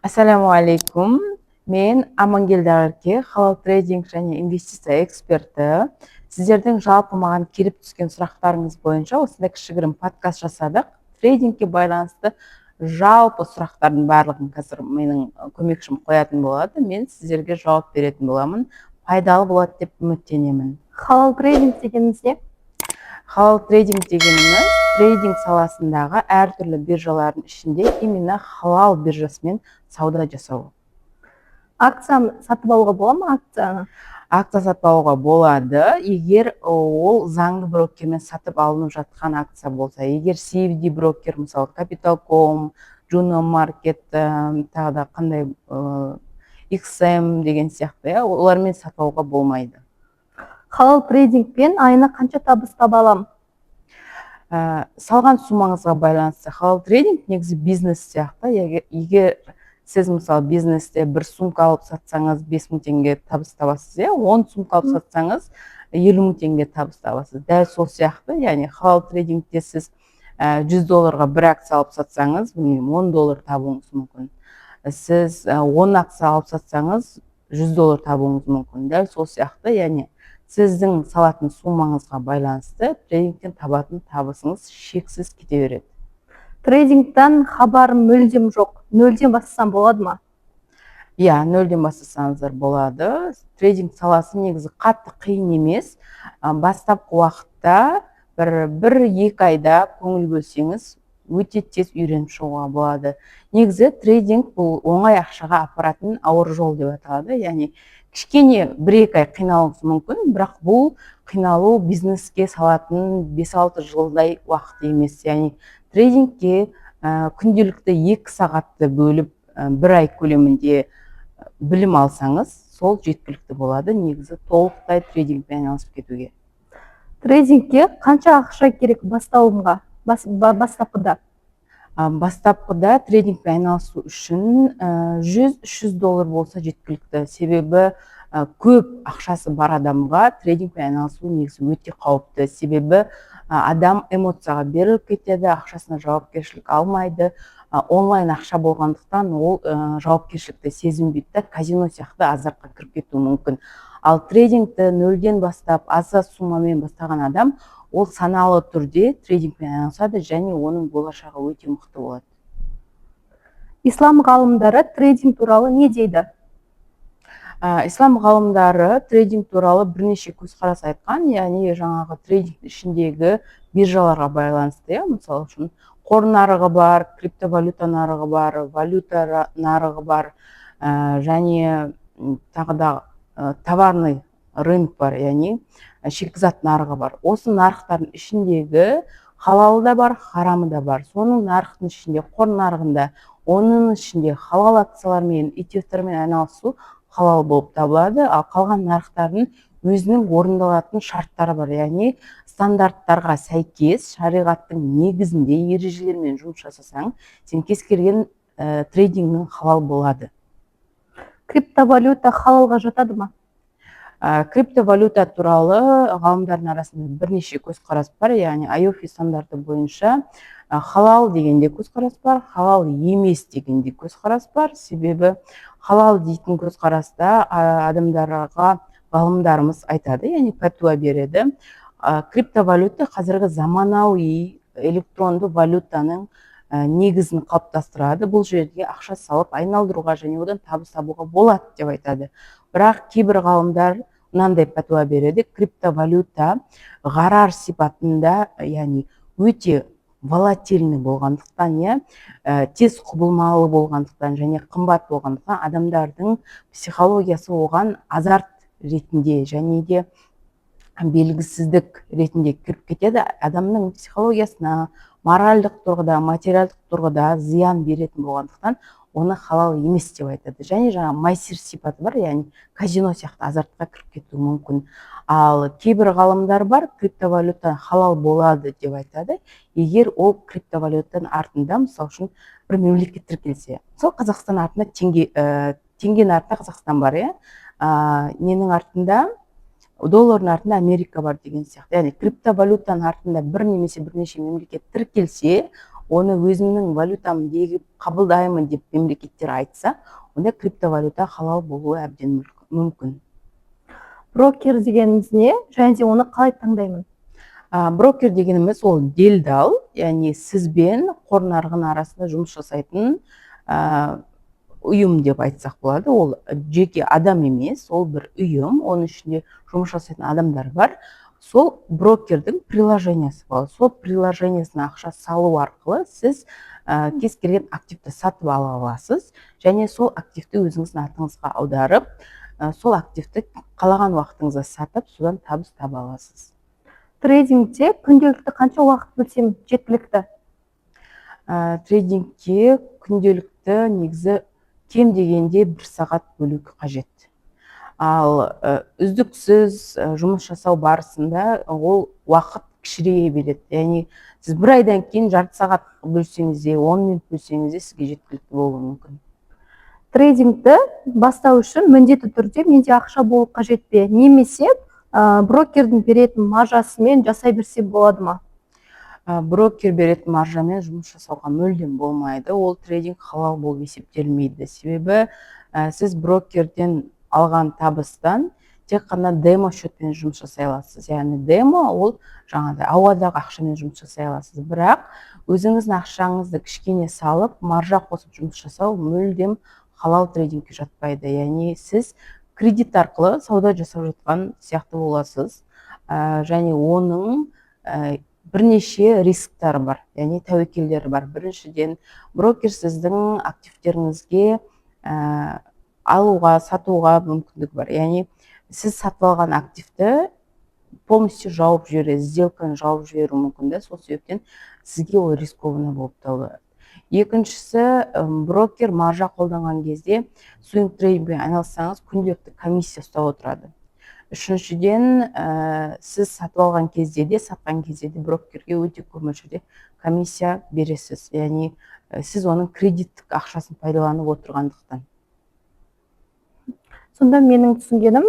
Ассаламу алейкум. Мен Амангелді Арке, халал трейдинг және инвестиция эксперті. Сіздердің жалпы маған келіп түскен сұрақтарыңыз бойынша осындай кішігірім подкаст жасадық. Трейдингке байланысты жалпы сұрақтардың барлығын қазір менің көмекшім қоятын болады. Мен сіздерге жауап беретін боламын. Пайдалы болады деп үміттенемін. Халал трейдинг дегеніміз не? Халал трейдинг дегеніміз трейдинг саласындағы әртүрлі биржалардың ішінде именно халал биржасымен сауда жасау. Акция сатып алуға бола ма акцияны? Акция сатып алуға болады, егер ол заңды брокермен сатып алынып жатқан акция болса. Егер CFD брокер, мысалы Capital.com, Juno Market, тағы да қандай XM деген сияқты, олармен сатып алуға болмайды. Халал трейдингпен айына қанша табыс таба аламын? Салған сумаңызға байланысты. Халал трейдинг негізі бизнес сияқты. Егер сіз мысалы бизнесте бір сумка алып сатсаңыз 5000 теңге табыс табасыз, 10 сумка алып сатсаңыз 50 000 теңге табыс табасыз. Дәл сол сияқты, яғни халал трейдингте сіз $100 бір акция алып сатсаңыз, $10 табуыңыз мүмкін. Сіз 10 акция алып сатсаңыз $100 табуыңыз мүмкін. Дәл сол сияқты, яғни сіздің салатын сумаңызға байланысты трейдингтен табатын табысыңыз шексіз кете береді. Трейдингтен хабарым мүлдем жоқ. Нөлден бастасам болады ма? Нөлден бастасаңыздар болады. Трейдинг саласы негізі қатты қиын емес. Бастапқы уақытта бір-екі айда көңіл бөлсеңіз, өте тез үйреніп шығуға болады. Негізі трейдинг бұл оңай ақшаға апаратын ауыр жол деп аталады. Яғни кішкене 1-2 ай қиналуыңыз мүмкін, бірақ бұл қиналу бизнеске салатын 5-6 жылдай уақыт емес. Яғни трейдингке күнделікті 2 сағатты бөліп 1 ай көлемінде білім алсаңыз, сол жеткілікті болады. Негізі толықтай трейдингпен айналысып кетуге. Трейдингке қанша ақша керек бастауымға, бастапқыда? Бастапқыда трейдингпен айналысу үшін $100-300 болса жеткілікті. Себебі көп ақшасы бар адамға трейдингпен айналысу негізі өте қауіпті. Себебі адам эмоцияға беріліп кетеді, ақшасына жауапкершілік алмайды. Онлайн ақша болғандықтан ол жауапкершілікті сезінбейді, казино сияқты азартқа кіріп кетуі мүмкін. Ал трейдингті нөлден бастап аз суммамен бастаған адам ол саналы түрде трейдингпен айналысады және оның болашағы өте мықты болады. Ислам ғалымдары трейдинг туралы не дейді? Ислам ғалымдары трейдинг туралы бірнеше көзқарас айтқан, яғни жаңағы трейдинг ішіндегі биржаларға байланысты. Мысалы үшін қор нарығы бар, криптовалюта нарығы бар, валюта нарығы бар, және тағы да товарный рынок бар, яғни шикізат нарығы бар. Осы нарықтардың ішіндегі халалы да бар, харамы да бар. Соның нарықтың ішінде, қор нарығында, оның ішінде халал акциялармен, ETF-термен айналысу халал болып табылады, ал қалған нарықтардың өзінің орындалатын шарттары бар. Яғни стандарттарға сәйкес шариғаттың негізінде ережелермен жұмыс жасасаң, сен кез келген трейдингің халал болады. Криптовалюта халалға жатады ма? Криптовалюта туралы ғалымдардың арасында бірнеше көзқарас бар. Яғни IOFI стандарты бойынша халал дегенде көзқарас бар, халал емес дегенде көзқарас бар. Себебі халал дейтін көзқараста адамдарға ғалымдарымыз айтады, яғни пәтуа береді. Криптовалюта қазіргі заманауи электронды валютаның негізін қалыптастырады. Бұл жерге ақша салып айналдыруға және одан табыс табуға болады деп айтады. Бірақ кейбір ғалымдар мынандай пәтуа береді: криптовалюта ғарар сипатында, яғни өте волатильный болғандықтан, тез құбылмалы болғандықтан және қымбат болғандықтан адамдардың психологиясы оған азарт ретінде және де белгісіздік ретінде кіріп кетеді. Адамның психологиясына моральдық тұрғыда, материалдық тұрғыда зиян беретін болғандықтан оны халал емес деп айтады. Және жаңа майсир сипаты бар, яғни казино сияқты азартқа кіріп кетуі мүмкін. Ал кейбір ғалымдар бар, криптовалюта халал болады деп айтады, егер ол криптовалютаның артында, мысалы үшін, бір мемлекет тіркелсе. Сол Қазақстан артында теңгенің артында Қазақстан бар, ненің артында, доллардың артында Америка бар деген сияқты. Яғни криптовалютаның артында бір немесе бірнеше мемлекет тіркелсе, оны өзімнің валютам деп қабылдаймын деп мемлекеттер айтса, онда криптовалюта халал болуы әбден мүмкін. Брокер дегеніміз не? Және де оны қалай таңдаймын? Брокер дегеніміз ол делдал, яғни сізбен қор нарығының арасында жұмыс жасайтын ұйым деп айтсақ болады. Ол жеке адам емес, ол бір ұйым, оның ішінде жұмыс жасайтын адамдар бар. Сол брокердің приложениясы болады. Сол приложениясына ақша салу арқылы сіз кез келген активті сатып ала аласыз, және сол активті өзіңіздің атыңызға аударып, сол активті қалаған уақытыңызда сатып, содан табыс таба аласыз. Трейдингте күнделікті қанша уақыт бөлсем жеткілікті? Трейдингке күнделікті негізі кем дегенде 1 сағат бөлу қажет. Ал үздіксіз жұмыс жасау барысында ол уақыт кішірейе береді. Яғни сіз 1 айдан кейін жарты сағат бөлсеңіз де, 10 минут бөлсеңіз де сізге жеткілікті болуы мүмкін. Трейдингті бастау үшін міндетті түрде менде ақша болу қажет пе? Немесе брокердің беретін маржасымен жасай берсе болады ма? Брокер беретін маржамен жұмыс жасауға мүлдем болмайды. Ол трейдинг халал болып есептелмейді. Себебі сіз брокерден алған табыстан тек қана демо шотпен жұмыс жасай аласыз. Яғни демо ол жаңағыдай ауадағы ақшамен жұмыс жасай аласыз. Бірақ өзіңіздің ақшаңызды кішкене салып, маржа қосып жұмыс жасау мүлдем халал трейдингке жатпайды. Яғни сіз кредит арқылы сауда жасап жатқан сияқты боласыз. Және оның бірнеше рисктері бар, яғни тәуекелдері бар. Біріншіден, брокер сіздің активтеріңізге алуға, сатуға мүмкіндік бар. Яғни сіз сатып алған активті полностью жауып жібереді, сделканы жауып жіберу мүмкін. Сол себептен сізге ол рискованный болып табылады. Екіншісі, брокер маржа қолданған кезде swing трейдингпен айналыссаңыз, күнделікті комиссия ұстап отырады. Үшіншіден, сіз сатып алған кезде де, сатқан кезде де брокерге өте көп мөлшерде комиссия бересіз. Яғни сіз оның кредиттік ақшасын пайдаланып отырғандықтан. Сонда менің түсінгенім,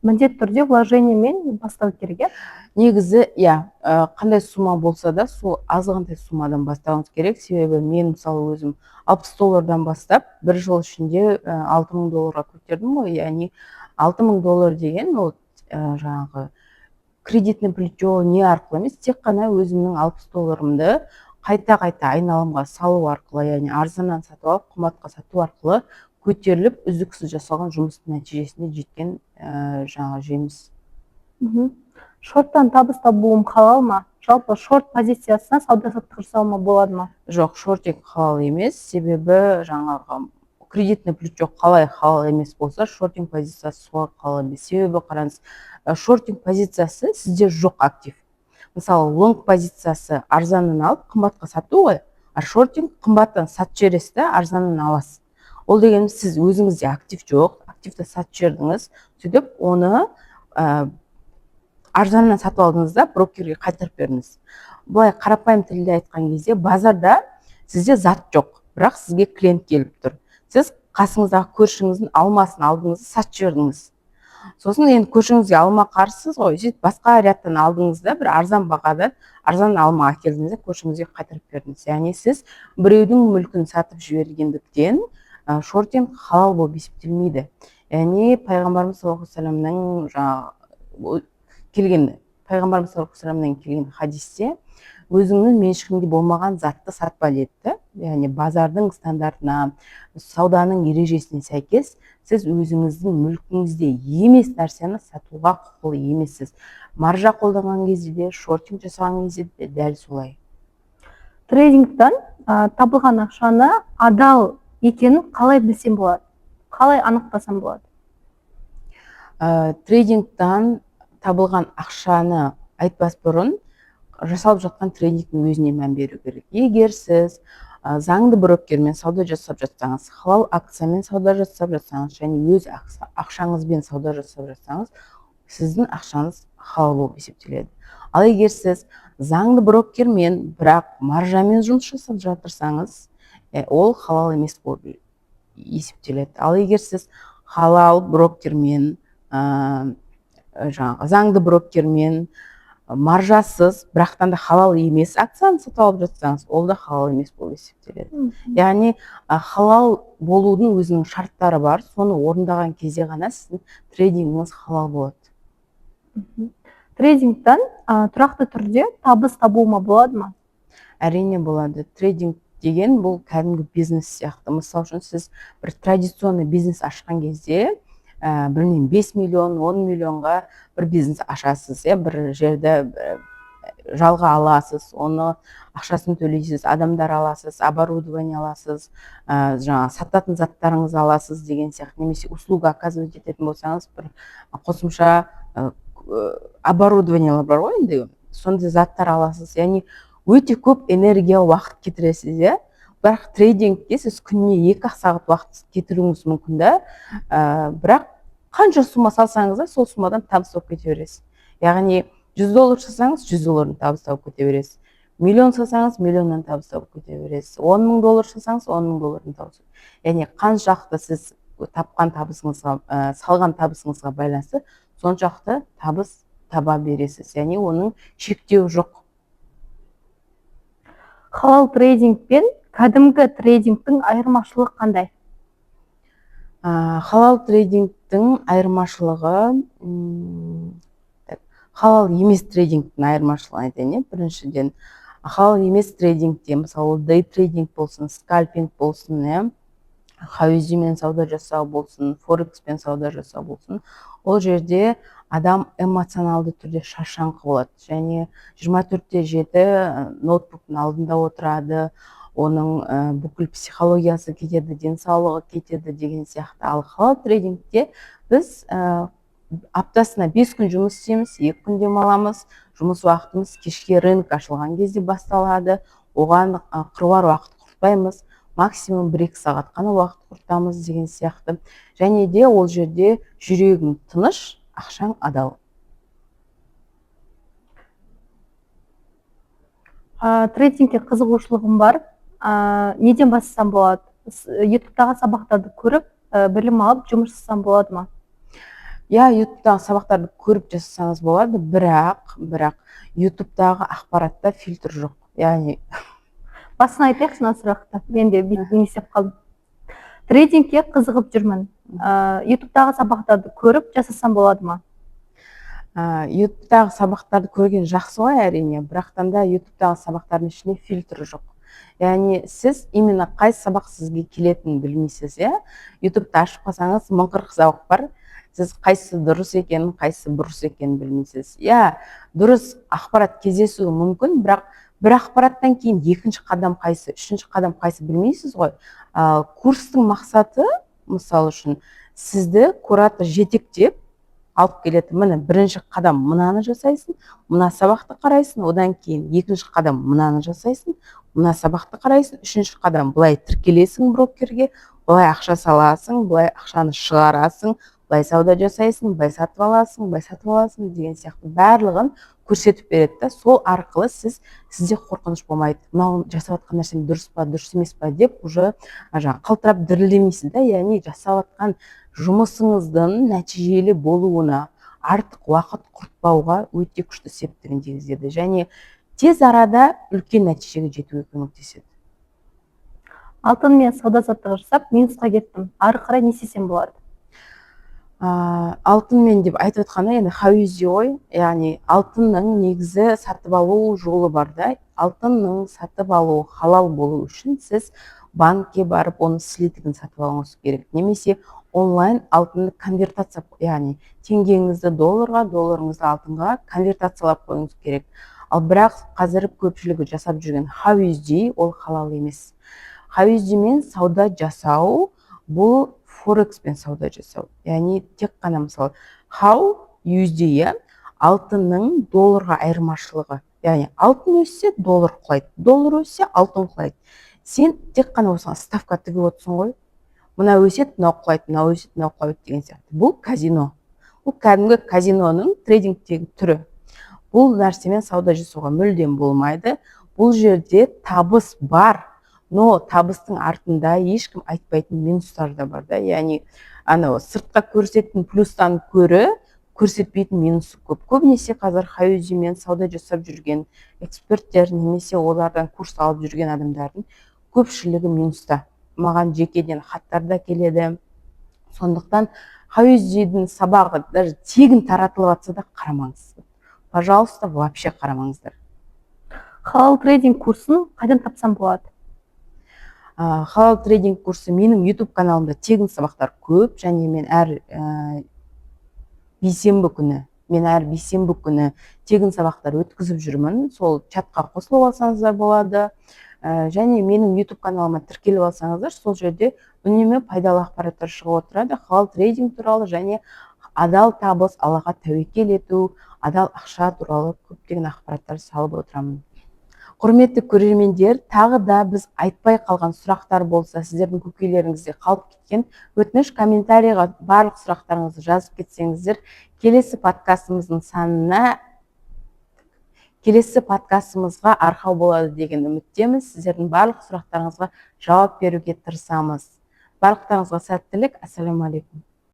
міндетті түрде вложениемен бастау керек. Негізі, қандай сума болса да, сол азғантай сумадан бастауыңыз керек. Себебі мен мысалы өзім $60 бастап, 1 жыл ішінде $6000 көтердім ғой. Яғни $6000 деген ол жаңағы кредитный плечо не арқылы емес, тек қана өзімнің $60 қайта-қайта айналымға салу арқылы, яғни арзаннан сатып алып, қымбатқа сату арқылы көтеріліп, үздіксіз жасалған жұмыстың нәтижесінде жеткен жаңағы жеміс. Шорттан табыс табуым халал ма? Жалпы шорт позициясына сауда-саттық жасауыма болады ма? Жоқ, шортинг халал емес. Себебі жаңағы кредитный плечо қалай халал емес болса, шортинг позициясы солай халал емес. Себебі қараңыз, шортинг позициясы сізде жоқ актив. Мысалы, лонг позициясы арзанын алып, қымбатқа сату ғой, а шортинг қымбаттан сатып жібересіз де, арзанын аласыз. Ол дегеніміз, сіз өзіңізде актив жоқ, активті сатып жібердіңіз, сөйтіп оны арзаннан сатып алдыңызда брокерге қайтарып беріңіз. Бұлай қарапайым тілде айтқан кезде, базарда сізде зат жоқ, бірақ сізге клиент келіп тұр. Сіз қасыңыздағы көршіңіздің алмасын алдыңызды сатып жібердіңіз. Сосын енді көршіңізге алма қарсыз ғой, басқа рядтан алдыңызда бір арзан бағада арзан алма әкелдіңіз, көршіңізге қайтарып бердіңіз. Яғни сіз біреудің мүлкін сатып жібергендіктен шортинг халал болып есептелмейді. Яғни пайғамбарымыз саллаллаху алейхи вассаламнан келген хадисте өзіңнің меншігіңде болмаған затты сатпа деді. Яғни базардың стандартына, сауданың ережесіне сәйкес сіз өзіңіздің мүлкіңізде емес нәрсені сатуға құқылы емессіз. Маржа қолданған кезде де, шортинг жасаған кезде де дәл солай. Трейдингтан табылған ақшаны адал екенін қалай білсем болады? Қалай анықтасам болады? Трейдингтан табылған ақшаны айтпас бұрын жасалып жатқан трейдингтің өзіне мән беру керек. Егер сіз заңды брокермен сауда жасап жатсаңыз, халал акциямен сауда жасап жатсаңыз, және өз ақшаңызбен сауда жасап жатсаңыз, сіздің ақшаңыз халал болып есептеледі. Ал егер сіз заңды брокермен, бірақ маржамен жұмыс жасап жатырсаңыз, ол халал емес болып есептеледі. Ал егер сіз халал брокермен, заңды брокермен маржасыз, бірақтан да халал емес акцияны сатып алып жатсаңыз, ол да халал емес болып есептеледі. Яғни халал болудың өзінің шарттары бар, соны орындаған кезде ғана сіздің трейдингіңіз халал болады. Трейдингтен тұрақты түрде табыс табуыма болады ма? Әрине болады. Трейдинг деген бұл кәдімгі бизнес сияқты. Мысалы үшін сіз бір традиционный бизнес ашқан кезде, білмеймін, 5 миллион, 10 миллионға бір бизнес ашасыз, бір жерді жалға аласыз, оны ақшасын төлейсіз, адамдар аласыз, оборудование аласыз, жаңа сататын заттарыңыз аласыз деген сияқты, немесе услуга оказывать ететін болсаңыз, бір қосымша оборудованиялар бар ғой, енді сондай заттар аласыз. Яғни өте көп энергия, уақыт кетіресіз, бірақ трейдингке сіз күніне 2 сағат уақыт кетіруіңіз мүмкін да, бірақ қанша сума салсаңыз да сол сумадан табыс тауып кете бересіз. Яғни $100 салсаңыз $100 табыс тауып кете бересіз. Миллион салсаңыз миллионнан табыс тауып кете бересіз. $10,000 салсаңыз $10,000 табыс. Яғни қаншақты сіз тапқан табысыңызға, салған табысыңызға байланысты соншақты табыс таба бересіз. Яғни оның шектеуі жоқ. Халал трейдинг пен кәдімгі трейдингтің айырмашылығы қандай? Халал трейдингтің айырмашылығы, халал емес трейдингтің айырмашылығын айтайын. Біріншіден, халал емес трейдингте, мысалы, дей трейдинг болсын, скальпинг болсын, хауизимен сауда жасау болсын, форекспен сауда жасау болсын, ол жерде адам эмоционалды түрде шаршаңқы болады. Және 24/7 ноутбуктың алдында отырады, оның бүкіл психологиясы кетеді, денсаулығы кетеді деген сияқты. Ал халал трейдингте біз аптасына 5 күн жұмыс істейміз, 2 күн демаламыз, жұмыс уақытымыз кешке рынок ашылған кезде басталады, оған қыруар уақыт құртпаймыз, максимум 1-2 сағат қана уақыт құртамыз деген сияқты. Және де ол жерде жүрегің тыныш, ақшаң адал. Трейдингке қызығушылығым бар. Неден бастасам болады? YouTube'тағы сабақтарды көріп, білім алып, жұмыс жасасам болады ма? YouTube'тағы сабақтарды көріп жасасаңыз болады, бірақ YouTube'тағы ақпаратта фильтр жоқ. Яғни басын айтайық мына сұрақты. Мен де не істеп қалдым. Трейдингке қызығып жүрмін. YouTube'тағы сабақтарды көріп жасасам болады ма? YouTube'тағы сабақтарды көрген жақсы ғой, әрине, бірақтан да YouTube'тағы сабақтардың ішінде фильтр жоқ. Яғни сіз именно қай сабақ сізге келетінін білмейсіз, YouTube'та ашып қалсаңыз 1040 сабақ бар. Сіз қайсы дұрыс екенін, қайсы бұрыс екенін білмейсіз. Дұрыс ақпарат кездесуі мүмкін, бірақ бір ақпараттан кейін екінші қадам қайсы, үшінші қадам қайсы білмейсіз ғой. Курстың мақсаты, мысалы үшін, сізді куратор жетектеп алып келеді. Міне, бірінші қадам мынаны жасайсың, мына сабақты қарайсың, одан кейін екінші қадам мынаны жасайсың, мына сабақты қарайсың, үшінші қадам былай тіркелесің брокерге, былай ақша саласың, былай ақшаны шығарасың, былай сауда жасайсың, былай сатып аласың деген сияқты барлығын көрсетіп береді. Сол арқылы сізде қорқыныш болмайды. Мынау жасап жатқан нәрсем дұрыс па, дұрыс емес па деп уже қалтырап дірілдемейсіз. Яғни жасап жатқан жұмысыңыздың нәтижелі болуына, артық уақыт құртпауға өте күшті септігін тигізеді. Және тез арада үлкен нәтижеге жетуге көмектеседі. Алтынмен сауда-саттық жасап, минусқа кеттім. Ары қарай не істесем болады? Алтынмен деп айтып отқанда, енді хауизи ғой, яғни алтынның негізі сатып алу жолы бар да. Алтынның сатып алу халал болу үшін сіз банкке барып, оның слитігін сатып алуыңыз керек. Немесе онлайн алтынды конвертация, яғни теңгеңізді долларға, долларыңызды алтынға конвертациялап қойыңыз керек. Ал бірақ қазір көпшілігі жасап жүрген хауизи ол халал емес. Хауизимен сауда жасау бұл форекспен сауда жасау. Яғни тек қана мысалы хауизи алтынның долларға айырмашылығы. Яғни алтын өссе доллар құлайды, доллар өссе алтын құлайды. Сен тек қана осыған ставка тігіп отырсың ғой. Мына өсет, мынау құлайды, мынау өсет, мынау құлайды деген сияқты. Бұл казино. Бұл кәдімгі казиноның трейдингтегі түрі. Бұл нәрсемен сауда жасауға мүлдем болмайды. Бұл жерде табыс бар, но табыстың артында ешкім айтпайтын минустар да бар да. Яғни сыртқа көрсететін плюстан көрі көрсетпейтін минусы көп. Көбінесе қазір хаюзимен сауда жасап жүрген эксперттер немесе олардан курс алып жүрген адамдардың көпшілігі минуста. Маған жекеден хаттар да келеді. Сондықтан хаюзидің сабағы даже тегін таратылып жатса да қарамаңыз. Пожалуйста, вообще қарамаңыздар. Халал трейдинг курсын қайдан тапсам болады? Халал трейдинг курсы менің YouTube каналымда тегін сабақтар көп, және мен әр бейсенбі күні тегін сабақтар өткізіп жүрмін. Сол чатқа қосылып алсаңыздар болады. Және менің YouTube каналыма тіркеліп алсаңыздар, сол жерде үнемі пайдалы ақпараттар шығып отырады. Халал трейдинг туралы және адал табыс, Аллаға тәуекел ету, адал ақша туралы көптеген ақпараттар салып отырамын. Құрметті көрермендер, тағы да біз айтпай қалған сұрақтар болса, сіздердің көкейлеріңізде қалып кеткен, өтініш комментарийға барлық сұрақтарыңызды жазып кетсеңіздер, келесі подкастымызға арқау болады деген үміттеміз. Сіздердің барлық сұрақтарыңызға жауап беруге тырысамыз. Барлықтарыңызға сәттілік. Ассаламу алейкум.